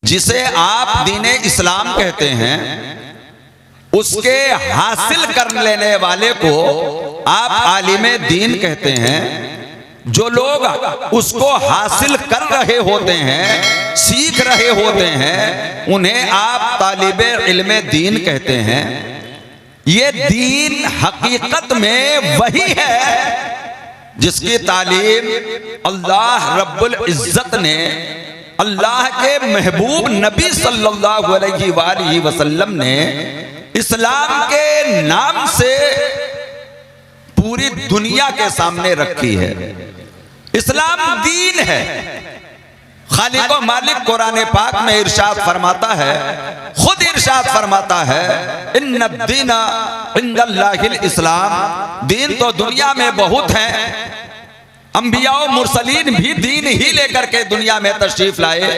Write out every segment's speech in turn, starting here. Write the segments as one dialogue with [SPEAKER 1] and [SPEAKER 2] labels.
[SPEAKER 1] जिसे आप दीन इस्लाम कहते हैं, उसके हासिल कर लेने वाले को आप आलिमे दीन कहते हैं। जो लोग उसको हासिल कर रहे होते हैं, सीख रहे होते हैं, उन्हें आप तालिबे इल्मे दीन कहते हैं। ये दीन हकीकत में वही है जिसकी तालीम अल्लाह रब्बुल इज्जत ने अल्लाह के महबूब नबी सल्लल्लाहु अलैहि वसल्लम ने इस्लाम के नाम से पूरी दुनिया के सामने रखी है। इस्लाम दीन है। खालिक व मालिक कुरान पाक में इरशाद फरमाता है, खुद इरशाद फरमाता है, इन्नद्दीना इंदल्लाहिल इस्लाम। दीन तो दुनिया में बहुत हैं, अंबिया और मुरसलीन भी दीन ही लेकर के दुनिया में तशरीफ लाए।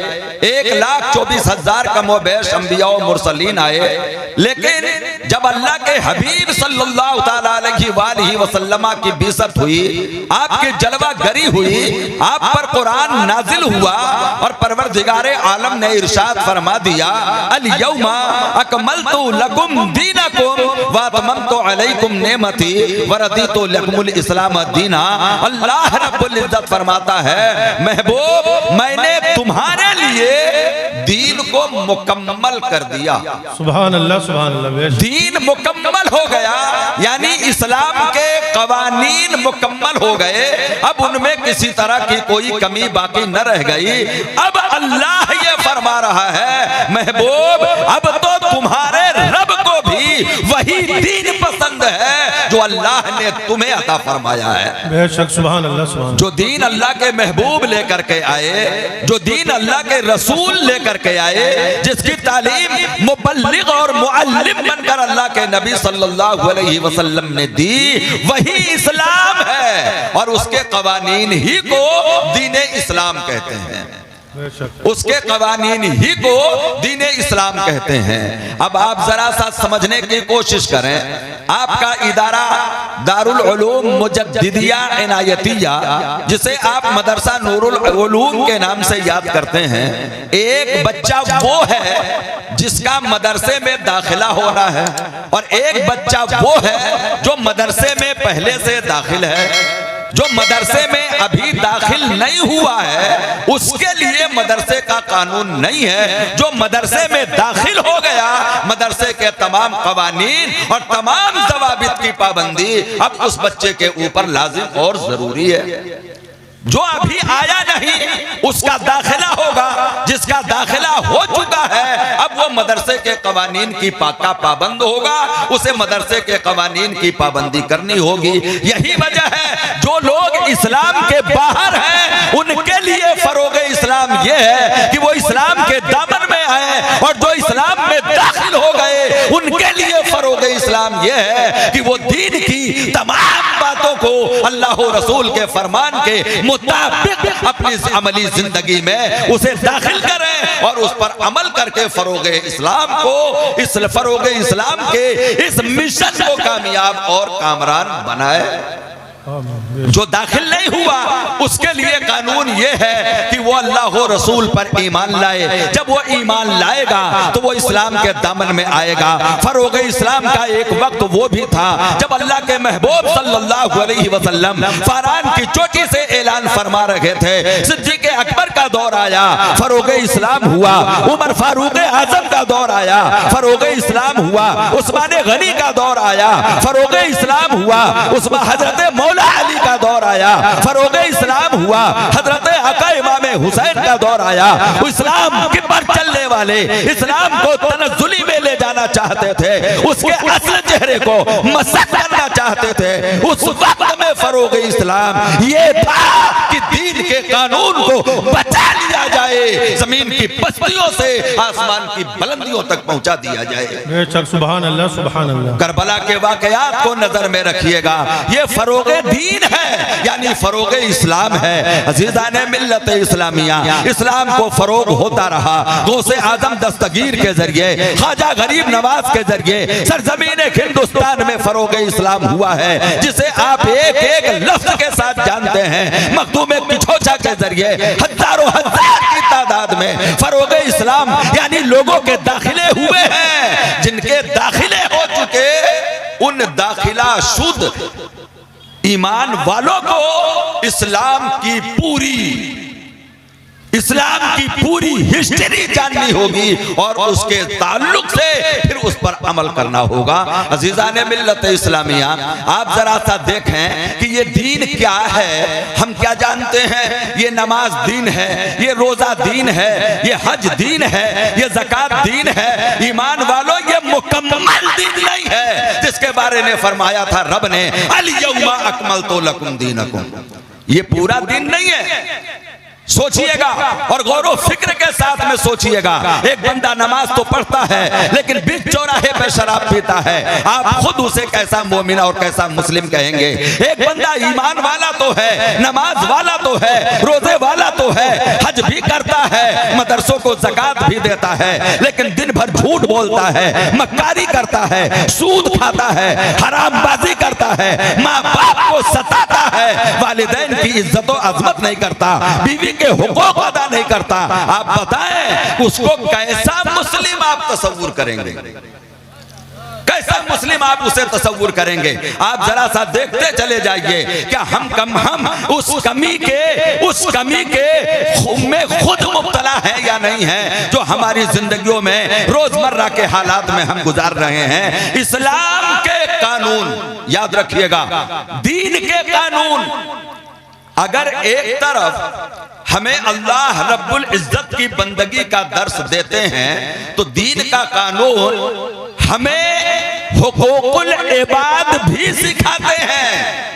[SPEAKER 1] 1,24,000 कमोबेश अंबिया और मुरसलीन आए, लेकिन जब अल्लाह के हबीब सल्लल्लाहु ताला अलैहि वसल्लम की बिसत हुई, आपकी जलवा गरी हुई, आप पर कुरान नाजिल हुआ और परवरदिगारे आलम ने इरशाद फरमा दिया, अल यौमा अकमलतु लकुम दीनकुम व अतममतु अलैकुम नेमती व रदीतु लकुमुल इस्लाम दीना। अल्लाह रब्बुल इज्जत फरमाता है, महबूब मैंने तुम्हारे लिए दीन को मुकम्मल कर दिया।
[SPEAKER 2] सुभान अल्लाह, सुभान अल्लाह।
[SPEAKER 1] दीन मुकम्मल हो गया, यानी इस्लाम के कवानीन मुकम्मल हो गए। अब उनमें किसी तरह की कोई कमी बाकी न रह गई। अब अल्लाह ये फरमा रहा है, महबूब अब तो तुम्हारे रब को भी वही दीन पसंद है जो अल्लाह ने तुम्हें अता फरमाया है।
[SPEAKER 2] बेशक, सुभान अल्लाह, सुभान।
[SPEAKER 1] जो दीन अल्लाह के महबूब लेकर के आए, जो दीन अल्लाह के रसूल लेकर के आए, जिसकी तालीम मुबल्लिग और मुअल्लिम बनकर अल्लाह के नबी सल्लल्लाहु अलैहि वसल्लम ने दी, वही इस्लाम है और उसके कवानीन ही को दीन इस्लाम कहते हैं। उसके कवानीन ही को दीन इस्लाम कहते हैं। अब आप जरा सा समझने की कोशिश करें। आपका इदारा दारुल उलूम मुजद्दिदिया इनायतिया, जिसे आप मदरसा नूरुल उलूम के नाम से याद करते हैं, एक बच्चा वो है जिसका मदरसे में दाखिला हो रहा है और एक बच्चा वो है जो मदरसे में पहले से दाखिल है। जो मदरसे में अभी दाखिल नहीं हुआ है उसके लिए मदरसे का कानून नहीं है। जो मदरसे में दाखिल हो गया, मदरसे के तमाम कवानीन और तमाम ज़वाबित की पाबंदी अब उस बच्चे के ऊपर लाजिम और जरूरी है। जो अभी आया नहीं उसका दाखिला होगा, जिसका दाखिला हो चुका है अब वो मदरसे के कवानीन की पाका पाबंद होगा, उसे मदरसे के कवानीन की पाबंदी करनी होगी। यही वजह है जो लोग इस्लाम के बाहर हैं उनके लिए फरोगे इस्लाम ये है कि वो इस्लाम के दामन में आए, और जो इस्लाम में दाखिल हो गए उनके लिए फरोगे इस्लाम ये है कि वो दीन की तमाम बातों को अल्लाह रसूल के फरमान के मुताबिक अपनी अमली जिंदगी में उसे दाखिल करें और उस पर अमल करके फरोगे इस्लाम को, इस फरोगे इस्लाम के इस मिशन को कामयाब और कामरान बनाए। जो दाखिल नहीं हुआ उसके लिए कानून ये है कि वो अल्लाह और रसूल पर ईमान लाए। जब वो ईमान लाएगा तो वो इस्लाम के दामन में आएगा। फरोगे इस्लाम का एक वक्त वो भी था जब अल्लाह के महबूब सल्लल्लाहु अलैहि वसल्लम फरान की चोटी से ऐलान फरमा रहे थे। सिद्दीक़ अकबर का दौर आया, फरोगे इस्लाम हुआ। उमर फारूक आजम का दौर आया, फरोगे इस्लाम हुआ। उस्मान गनी का दौर आया, फरोगे इस्लाम हुआ। उस्मान हजरत मौला अली का दौर आया, फरोगे इस्लाम हुआ। हजरत आका इमाम हुसैन का दौर आया। इस्लाम के पर चलने वाले इस्लाम को तनज़्ज़ुली में ले जाना चाहते थे, उसके असल चेहरे को मसख करना चाहते थे। उस वक्त में फरोगे इस्लाम ये था कि दीन के कानून को बचा लिया जाए, जमीन की पस्तियों से आसमान की बुलंदियों तक पहुंचा दिया जाए।
[SPEAKER 2] सुभान अल्लाह, सुभान अल्लाह।
[SPEAKER 1] करबला के वाकयात को नजर में रखिएगा, ये फरोगे दीन है यानी फरोगे इस्लाम है। अज़ीज़ाने मिल्लत इस्लामिया, इस्लाम को फरोग होता रहा। गौसे आजम दस्तगीर के जरिए, ख्वाजा गरीब नवाज के जरिए सरजमीन हिंदुस्तान में फरोगे इस्लाम हुआ है, जिसे आप एक एक लफ्ज के साथ जानते हैं। मखदूम किछोचा के जरिए हजारों हजार हजार की तादाद में फरोग इस्लाम यानी लोगों के दाखिले हुए हैं। जिनके दाखिले हो चुके उन दाखिला शुद्ध ईमान वालों को इस्लाम की पूरी हिस्ट्री जाननी होगी और उसके ताल्लुक से फिर उस पर अमल करना होगा। अजीज़ाने मिल्लत इस्लामिया, आप जरा सा देखें कि ये दीन क्या है, हम क्या जानते हैं। ये नमाज दीन है, ये रोजा दीन है, ये हज दीन है, ये ज़कात दीन है। ईमान वालों, ये मुकम्मल दीन नहीं है जिसके बारे में फरमाया था रब ने, अल यौमा अकमलतु लकुम दीनकुम। ये पूरा दीन नहीं है। सोचिएगा और गौर फिक्र के साथ में सोचिएगा। एक बंदा नमाज तो पढ़ता है लेकिन बीच चौराहे पे शराब पीता है, आप खुद उसे कैसा मोमिन और कैसा मुस्लिम कहेंगे। एक बंदा ईमान वाला तो है, नमाज वाला तो है, रोजे वाला तो है, हज भी करता है, मदरसों को ज़कात भी देता है, लेकिन दिन भर झूठ बोलता है, मक्कारी करता है, सूद खाता है, हरामबाजी करता है, माँ बाप को सताता है, वालिदैन की इज्जत और अजमत नहीं करता, बीवी के हुकूक अदा नहीं करता। आप बताएं उसको कैसा मुस्लिम आप तस्वुर करेंगे, कैसा मुस्लिम आप उसे तस्वुर करेंगे। आप जरा सा देखते चले जाइए, क्या हम उस कमी के में खुद मुब्तला है या नहीं है जो हमारी जिंदगियों में रोजमर्रा के हालात में हम गुजार रहे हैं। इस्लाम के कानून याद रखिएगा, दीन के कानून अगर एक तरफ हमें अल्लाह रब्बुल इज्जत की बंदगी का दर्स देते हैं तो दीन का कानून हमें हुकूकुल इबाद भी सिखाते हैं।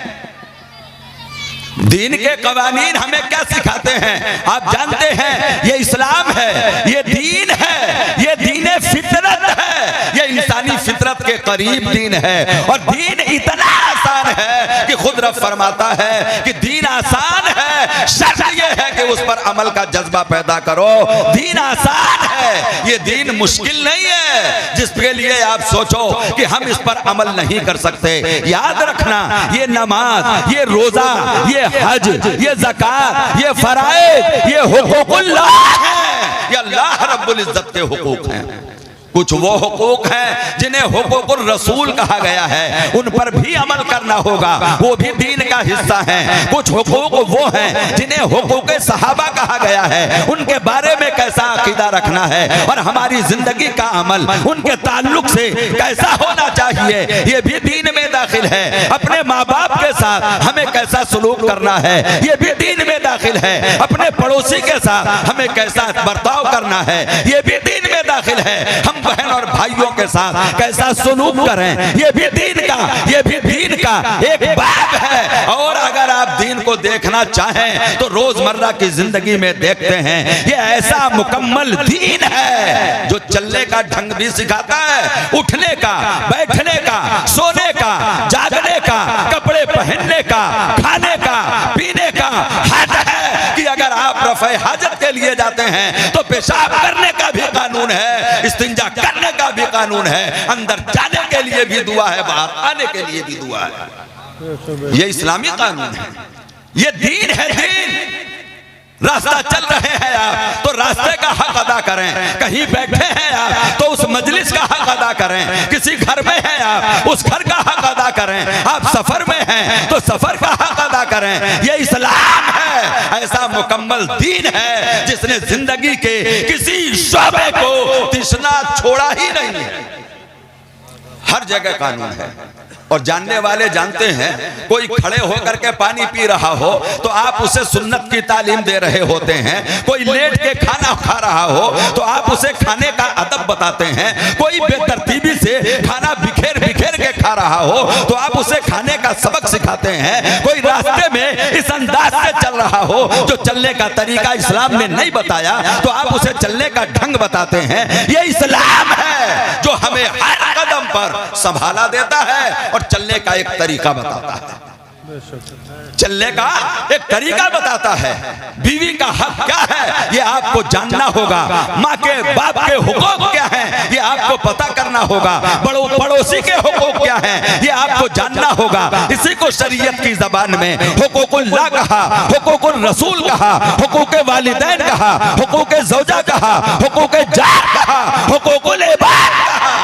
[SPEAKER 1] दीन के कवानीन हमें क्या सिखाते हैं आप जानते हैं। ये इस्लाम है, ये दीन है, ये दीन फितरत है, ये इंसानी फितरत के करीब दीन है। और दीन इतना आसान है कि खुद रब फरमाता है कि दीन आसान है, शर्त ये है कि उस पर अमल का जज्बा पैदा करो। दीन आसान है, ये दीन मुश्किल नहीं है जिसके लिए आप सोचो कि हम इस पर अमल नहीं कर सकते। याद रखना, ये नमाज, ये रोजा, ये हज, ये ज़कात, ये फराइज, ये हुकूकुल्लाह है, ये अल्लाह रब्बुल इज्जत के हुकूक हैं। कुछ वो हुकूक हैं जिन्हें हुकूकुर रसूल कहा गया है, उन पर भी अमल करना होगा, वो भी दीन का हिस्सा हैं। कुछ हुकूक वो हैं जिन्हें हुकूक सहाबा कहा गया है, उनके बारे में कैसा अकीदा रखना है और हमारी जिंदगी का अमल उनके ताल्लुक से कैसा होना चाहिए, ये भी दीन में दाखिल है। अपने माँ बाप के साथ हमें कैसा सलूक करना है, ये भी दीन में दाखिल है। अपने पड़ोसी के साथ हमें कैसा बर्ताव करना है, ये भी दीन में दाखिल है। हम बहन और भाइयों के साथ कैसा सलूक करें, ये भी दीन का एक बाब है। और अगर आप दीन को देखना चाहें तो रोजमर्रा की जिंदगी में देखते हैं, ये ऐसा मुकम्मल दीन है जो चलने का ढंग भी सिखाता है, उठने का, बैठने का, सोने का, जागने का, कपड़े पहनने का, खाने का, पीने का। हद है कि अगर आप रफ़े हाजत के लिए जाते हैं तो पेशाब करने का भी कानून है, इस्तिंजा करने का भी कानून है, अंदर जाने के लिए भी दुआ है, बाहर आने के लिए भी दुआ है। ये इस्लामी कानून है, ये दीन है। दीन रास्ता चल रहे हैं आप तो रास्ते का हक अदा करें, कहीं बैठे हैं आप तो उस मजलिस का हक अदा करें, किसी घर में हैं आप उस घर का हक अदा करें, आप सफर में हैं तो सफर का हक अदा करें। ये इस्लाम है, ऐसा मुकम्मल दीन है जिसने जिंदगी के किसी शोबे को तिश्ना छोड़ा ही नहीं है। हर जगह कानून है और जानने वाले जानते हैं। कोई खड़े होकर के पानी पी रहा हो तो आप उसे सुन्नत की तालीम दे रहे होते हैं, कोई लेट के खाना खा रहा हो तो आप उसे खाने का अदब बताते हैं, कोई बेतरतीबी से खाना बिखेर के खा रहा हो तो आप उसे खाने का सबक सिखाते हैं, कोई रास्ते में इस अंदाज से चल रहा हो जो चलने का तरीका इस्लाम ने नहीं बताया तो आप उसे चलने का ढंग बताते हैं। ये इस्लाम है जो हमें हर कदम पर संभाला देता है और चलने का एक तरीका बताता है। चलने का एक तरीका बताता है। बीवी का हक क्या है ये आपको जानना होगा। माँ के बाप के हुकूक क्या हैं ये आपको पता करना होगा। पड़ोसी के हुकूक क्या हैं ये आपको जानना होगा। इसी को शरीयत की जबान में हुकूकुल्लाह कहा, हुकूकुल रसूल कहा, हुकूक वालिदैन कहा, हुकूक ज़ौजा कहा, हुकूक जार कहा, हुकूकुल इबाद कहा।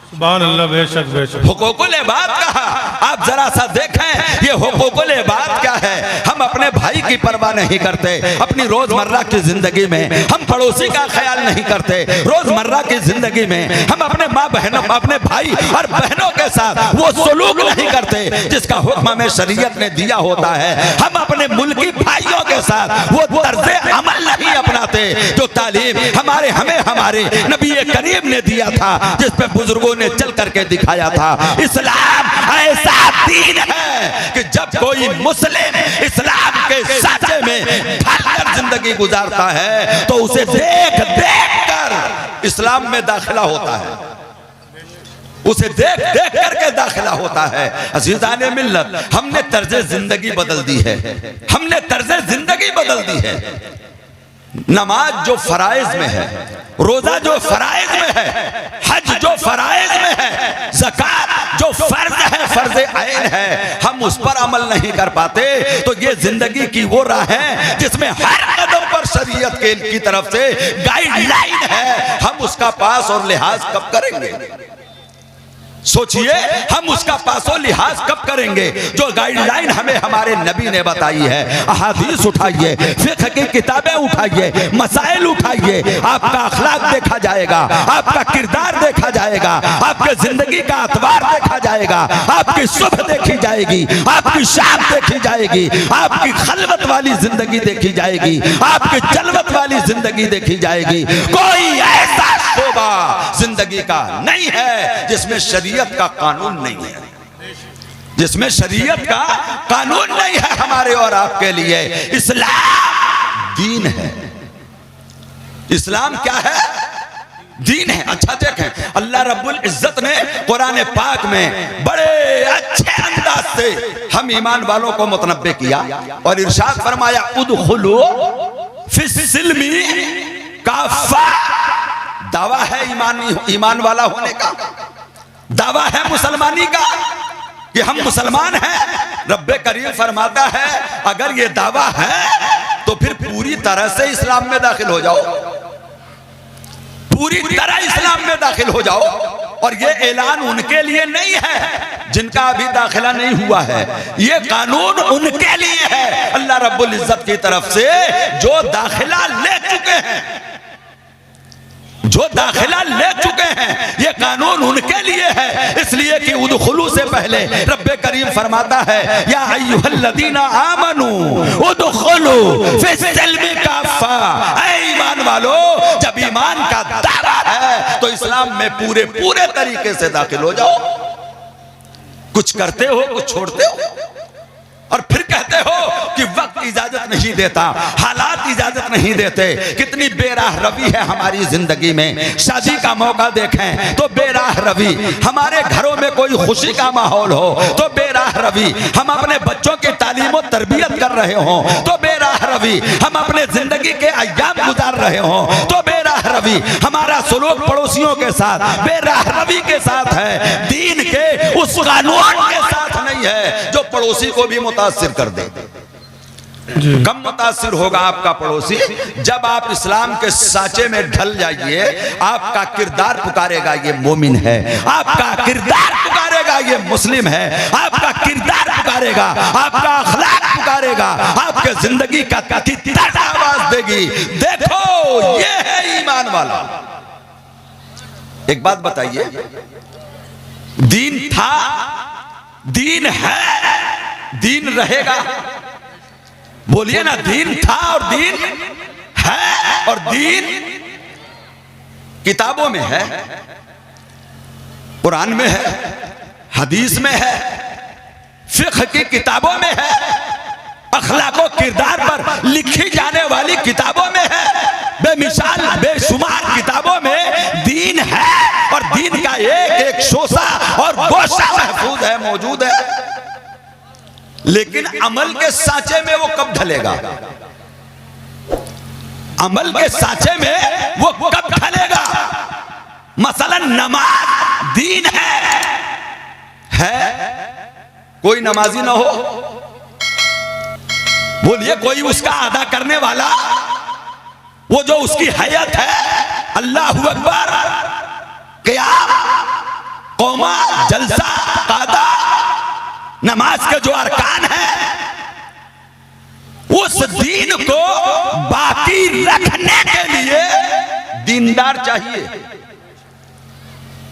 [SPEAKER 2] सुभान अल्लाह, बेशक बेशक।
[SPEAKER 1] हुकूकुल इबाद कहा। आप जरा सा देखें ये हुकूकुल इबाद क्या है। हम अपने भाई की परवाह नहीं करते, अपनी रोजमर्रा की जिंदगी में हम पड़ोसी का ख्याल नहीं करते। रोजमर्रा की जिंदगी में हम अपने माँ बहनों, अपने भाई और बहनों के साथ वो सलूक नहीं करते जिसका हुक्म हमें शरीयत ने दिया होता है। हम अपने मुल्की भाइयों के साथ वो तर्ज़े अमल नहीं अपनाते जो तालीम हमारे नबी करीम ने दिया था, जिस पे बुजुर्गों ने चल करके दिखाया था। इस्लाम ऐसा दीन है कि जब कोई मुस्लिम इस्लाम के साचे में ढलकर जिंदगी गुजारता है तो उसे देख देख कर इस्लाम में दाखिला होता है, उसे देख देख करके दाखिला होता है। अज़ीज़ाने मिल्लत, हमने तर्ज़े जिंदगी बदल दी है, हमने तर्ज़े जिंदगी बदल दी है। नमाज जो फराइज में है, रोजा जो फराइज में है, हज जो फराइज में है, ज़कात जो फर्ज है, फर्ज ऐन है, हम उस पर अमल नहीं कर पाते तो ये जिंदगी की वो राह है जिसमें हर कदम पर शरीयत की तरफ से गाइडलाइन है। हम उसका पास और लिहाज कब करेंगे? सोचिए, हम उसका पासो लिहाज कब करेंगे? जो गाइडलाइन हमें हमारे नबी ने बताई है। अहादीस उठाइए, फिक़्ह की किताबें उठाइए, मसाइल उठाइए, आपका अखलाक देखा जाएगा, आपका किरदार देखा जाएगा, आपके जिंदगी का अतवार देखा जाएगा, आपकी सुबह देखी जाएगी, आपकी शाम देखी जाएगी, आपकी खलवत वाली जिंदगी देखी जाएगी, आपकी जलवत वाली जिंदगी देखी जाएगी। कोई ऐसा शोबा जिंदगी का नहीं है जिसमें शरीयत का कानून नहीं है, जिसमें शरीयत का कानून नहीं है हमारे और आपके लिए। इस्लाम दीन है। इस्लाम क्या है? दीन है। अच्छा देखें, अल्लाह रब्बुल इज्जत ने कुरान पाक में बड़े अच्छे अंदाज से हम ईमान वालों को मुतनब्बे किया और इरशाद फरमाया, उदखुलू फिस्सिल्मी काफ़ा। दावा है ईमान वाला होने का, दावा है मुसलमानी का कि हम मुसलमान हैं। रब्बे करीम फरमाता है अगर ये दावा है तो फिर पूरी तरह से इस्लाम में दाखिल हो जाओ, पूरी तरह इस्लाम में दाखिल हो जाओ। और ये ऐलान उनके लिए नहीं है जिनका अभी दाखिला नहीं हुआ है, ये कानून उनके लिए है अल्लाह रब्बुल इज्जत की तरफ से जो दाखिला ले चुके हैं, जो दाखिला ले चुके हैं। ये कानून उनके लिए है, इसलिए कि उदखुलू से पहले रब्बे करीम फरमाता है, या अय्युहल्लज़ीना आमनू उदखुलू फिस्सिल्मी काफ़ा। ऐ ईमान वालो, जब ईमान का दावा है तो इस्लाम में पूरे पूरे तरीके से दाखिल हो जाओ। कुछ करते हो, कुछ छोड़ते हो और फिर कहते हो कि वक्त इजाजत नहीं देता, हालात इजाजत नहीं देते। कितनी बेराह रवि है हमारी जिंदगी में। शादी का मौका देखें तो बेराह रवि, हमारे घरों में कोई खुशी का माहौल हो तो बेराह रवि, हम अपने बच्चों की तालीम और तरबियत कर रहे हो तो बेराह रवि, हम अपने जिंदगी के अय्याम गुजार रहे हो तो बेराह रवि, हमारा सलूक पड़ोसियों के साथ बेराह रवि के साथ है, दीन के उस कानून के साथ नहीं है जो पड़ोसी को भी मुतासिर कर दे। कम मुतासिर होगा आपका पड़ोसी जब आप इस्लाम के साचे में ढल जाइए। आपका किरदार पुकारेगा ये मोमिन है, आपका किरदार पुकारेगा ये मुस्लिम है, आपका किरदार पुकारेगा, आपका अखलाक पुकारेगा, आपके जिंदगी का तर्ज आवाज देगी, देखो ये है ईमान वाला। एक बात बताइए, दीन था, दीन है, दीन रहेगा। बोलिए ना, दीन था और दीन है, और दीन किताबों में है, कुरान में है, हदीस में है, फिक़्ह की किताबों में है, अखलाक और किरदार पर लिखी जाने वाली किताबों में है, बेमिसाल बेशुमार किताबों में दीन है। और दीन का एक एक शोसा और गोशा महफूज है, मौजूद है। लेकिन अमल के सांचे में वो कब ढलेगा? अमल के सांचे में वो कब ढलेगा? मसलन नमाज दीन है कोई नमाजी ना हो, बोलिए कोई उसका अदा करने वाला, वो जो उसकी हैयत है अल्लाहु अकबर, क़ियाम, क़ौमा, जलसा, कादा, नमाज के जो अरकान है, उस दीन को बाकी रखने के लिए दीनदार चाहिए।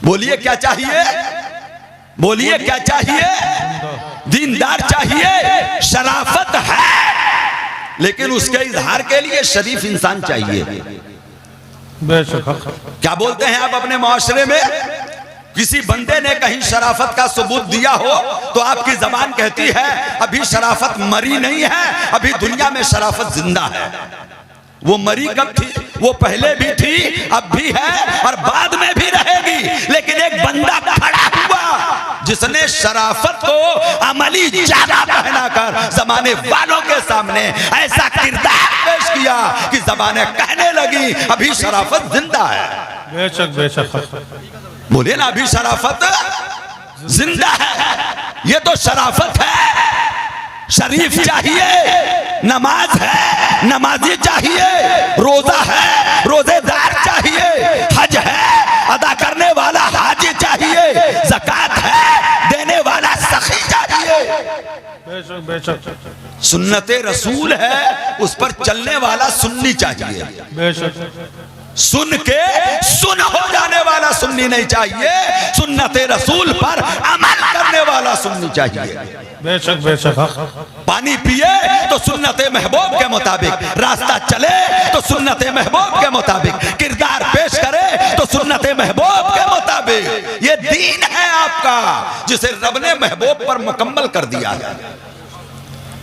[SPEAKER 1] बोलिए क्या चाहिए? बोलिए क्या चाहिए? दीनदार चाहिए। शराफत है, लेकिन उसके इजहार के लिए शरीफ इंसान चाहिए।
[SPEAKER 2] बेशक।
[SPEAKER 1] क्या बोलते हैं आप अपने मुआशरे में? किसी बंदे ने कहीं शराफत का सबूत दिया हो तो आपकी जबान कहती है अभी शराफत मरी नहीं है, अभी दुनिया में शराफत जिंदा है। वो मरी कब थी? वो पहले भी थी, अब भी है और बाद में भी रहेगी। लेकिन एक बंदा खड़ा हुआ जिसने शराफत को अमली जामा पहनाकर जमाने वालों के सामने ऐसा किरदार पेश किया कि जबानें कहने लगी अभी शराफत जिंदा है।
[SPEAKER 2] बेशक बेशक।
[SPEAKER 1] बोलिए ना, अभी शराफत जिंदा है। ये तो शराफत है। शरीफ चाहिए, नमाज है, नमाजी चाहिए, रोजा है, रोजेदार चाहिए, हज है, अदा करने वाला हाजी चाहिए, ज़कात है, देने वाला सखी चाहिए।
[SPEAKER 2] बेशक बेशक।
[SPEAKER 1] सुन्नते रसूल है, उस पर चलने वाला सुन्नी चाहिए।
[SPEAKER 2] बेशक।
[SPEAKER 1] सुन के सुन हो जाने वाला सुन्नी नहीं चाहिए, सुन्नते रसूल पर अमल करने वाला सुन्नी चाहिए।
[SPEAKER 2] बेशक बेशक।
[SPEAKER 1] पानी पिए तो सुन्नते महबूब के मुताबिक, रास्ता चले तो सुन्नते महबूब के मुताबिक, किरदार पेश करे तो सुन्नते महबूब के मुताबिक। ये दीन है आपका जिसे रब ने महबूब पर मुकम्मल कर दिया है।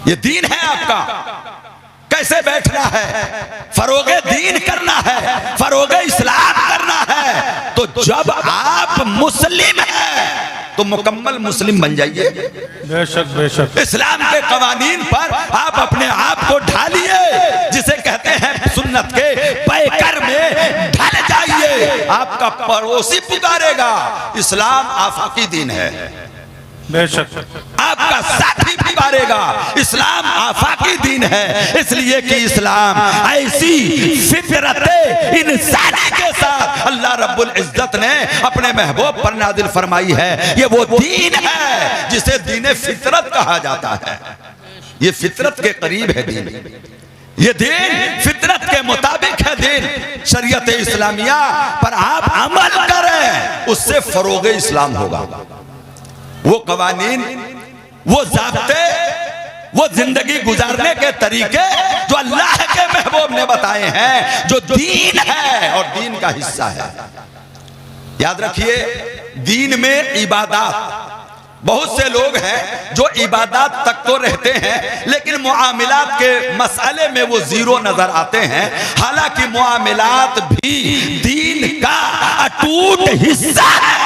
[SPEAKER 1] ये दीन है आपका। कैसे बैठना है? फरोगे दीन करना है, फरोगे इस्लाम करना है। तो जब आप मुस्लिम हैं तो मुकम्मल मुस्लिम बन जाइए।
[SPEAKER 2] बेशक बेशक।
[SPEAKER 1] इस्लाम के कवानीन पर आप अपने आप को ढालिए, जिसे कहते हैं सुन्नत के पैकर में ढल जाइए। आपका पड़ोसी पुकारेगा इस्लाम आफाकी दीन है।
[SPEAKER 2] बेशक।
[SPEAKER 1] आपका साथी पुकारेगा इस्लाम आफाकी दीन है। इसलिए कि इस्लाम ऐसी फितरत इंसानी के साथ अल्लाह रब्बुल इज्जत ने अपने महबूब पर नाजिल फरमाई है। ये वो दीन है जिसे दीन फितरत कहा जाता है। ये फितरत के करीब है दीन। ये दीन फितरत के मुताबिक है दीन। शरीयत इस्लामिया पर आप अमल करें, उससे फरोगे इस्लाम होगा। वो कवानीन, वो ज़ाब्ते, वो जिंदगी गुजारने के तरीके जो अल्लाह के महबूब ने बताए हैं, जो दीन है और दीन का हिस्सा है। याद रखिए, दीन में इबादत, बहुत से लोग हैं जो इबादत तक तो रहते हैं लेकिन मुआमिलात के मसाले में वो जीरो नजर आते हैं। हालांकि मुआमिलात भी दीन का अटूट हिस्सा है।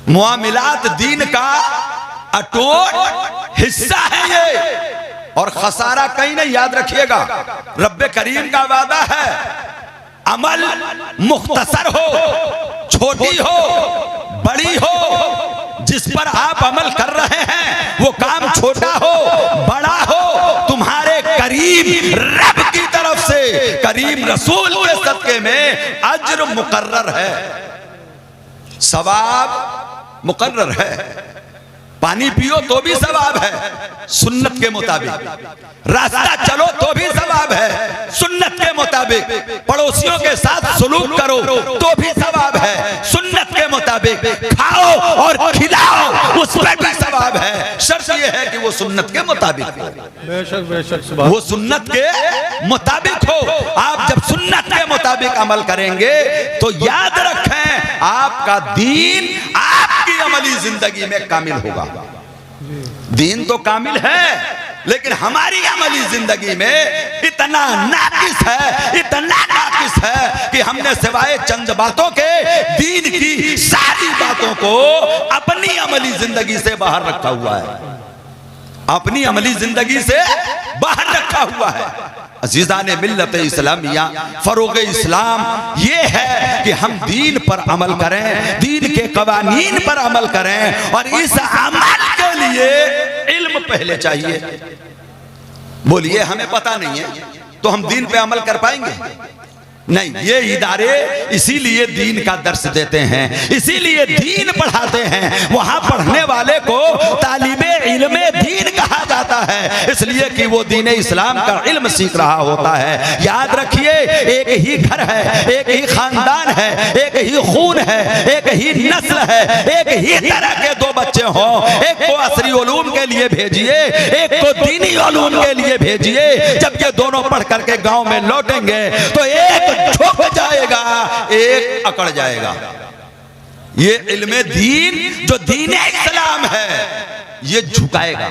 [SPEAKER 1] मुआमिलात दीन का अटूट हिस्सा है ये, और खसारा कहीं नहीं। याद रखिएगा, रब्बे करीम का वादा है, अमल मुख्तसर हो, छोटी हो, बड़ी हो, जिस पर आप अमल कर रहे हैं वो काम छोटा हो, बड़ा हो, तुम्हारे करीम रब की तरफ से, करीम रसूल के सदके में अज्र मुकर्रर है, सवाब मुकर्रर है। पानी पियो तो भी सवाब है सुन्नत के मुताबिक, रास्ता चलो तो भी सवाब है सुन्नत के मुताबिक, पड़ोसियों के साथ सलूक करो तो भी सवाब है सुन्नत के मुताबिक, खाओ और खिलाओ उस पर भी सवाब है। शर्त यह है कि वो सुन्नत के मुताबिक हो।
[SPEAKER 2] बेशक बेशक।
[SPEAKER 1] वो सुन्नत के मुताबिक हो। आप जब सुन्नत के मुताबिक अमल करेंगे तो याद रखें आपका दीन आपकी अमली जिंदगी में कामिल होगा। दीन तो कामिल है लेकिन हमारी अमली जिंदगी में इतना नाकिस है, इतना नाकिस है कि हमने सिवाय चंद बातों के दीन की सारी बातों को अपनी अमली जिंदगी से बाहर रखा हुआ है। अपनी अमली जिंदगी से बाहर रखा हुआ है। अजीज़ाने मिल्लत इस्लामिया, फरोग इस्लाम ये है कि हम दीन पर अमल करें, दीन के कवानीन पर अमल करें, और इस अमल के लिए इल्म पहले चाहिए। बोलिए हमें पता नहीं है तो हम दीन पे अमल कर पाएंगे? नहीं। ये इदारे इसीलिए दीन का दर्स देते हैं, इसीलिए दीन पढ़ाते हैं। वहां पढ़ने वाले को तालिबे इल्मे दीन कहा जाता है, इसलिए कि वो दीन इस्लाम का इल्म सीख रहा होता है। याद रखिए, एक ही घर है, एक ही खानदान है, एक ही खून है, एक ही नस्ल है, एक ही तरह के दो बच्चे हों, एक को असरी उलूम के लिए भेजिए, एक को दीनी उलूम के लिए भेजिए। जब ये दोनों पढ़ करके गांव में लौटेंगे तो एक झुक जाएगा, एक अकड़ जाएगा। ये इल्मे दीन जो दीन इस्लाम है ये झुकाएगा।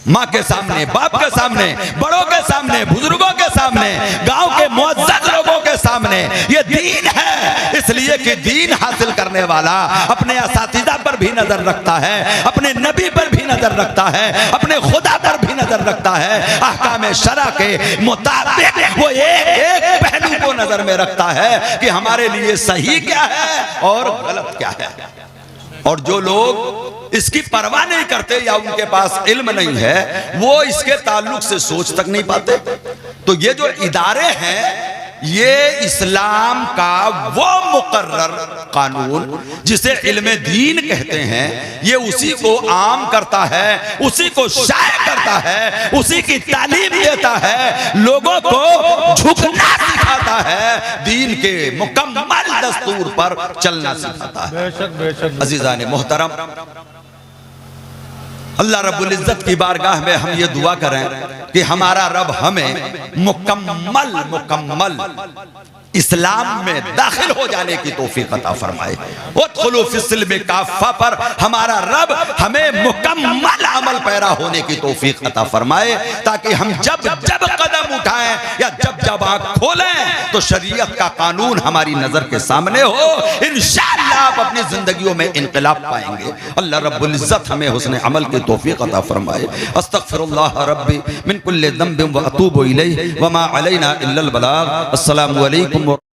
[SPEAKER 1] माँ के सामने, बाप के सामने, बड़ों के सामने, बुजुर्गों के सामने, गांव के मुअज़्ज़ज़ लोगों के सामने ये दीन है। इसलिए कि दीन हासिल करने वाला अपने असातिज़ा पर भी नजर रखता है, अपने नबी पर भी नजर रखता है, अपने खुदा पर भी नजर रखता है। अहकाम शरा के मुताबिक वो एक एक पहलू को नजर में रखता है कि हमारे लिए सही क्या है और गलत क्या है। और जो लोग इसकी परवाह नहीं करते या उनके पास इल्म नहीं है, वो इसके ताल्लुक से सोच तक नहीं पाते। तो ये जो इदारे हैं ये इस्लाम का वो मुकर्रर कानून जिसे इल्मे दीन कहते हैं, ये उसी को आम करता है, उसी को शाया करता है, उसी की तालीम देता है, लोगों को झुकना सिखाता है, दीन के मुकम्मल दस्तूर पर चलना सिखाता है।
[SPEAKER 2] बेशक बेशक।
[SPEAKER 1] अजीज़ाने मोहतरम, अल्लाह रब्बुल इज्जत की बारगाह में हम ये दुआ करें कि हमारा रब हमें मुकम्मल इस्लाम में दाखिल हो जाने की तौफीक अता फरमाए। उदखुलू फिस्सिल्म काफ़ा पर हमारा रब हमें मुकम्मल अमल पैरा होने की तौफीक अता फरमाए, ताकि हम जब जब कदम उठाएं या जब जब आँख खोलें तो शरीयत का कानून हमारी नजर के सामने हो। इंशाअल्लाह आप अपनी जिंदगियों में इनकलाब पाएंगे। अल्लाह रब्बुल इज्जत हमें हुस्न अमल की तौफीक अता फरमाए। अस्तगफिरुल्लाह रब्बी मिन कुल्लि ज़ंबिन व अतूबु इलैहि व मा अलैना इल्लल बलाग। अस्सलामु अलैकुम।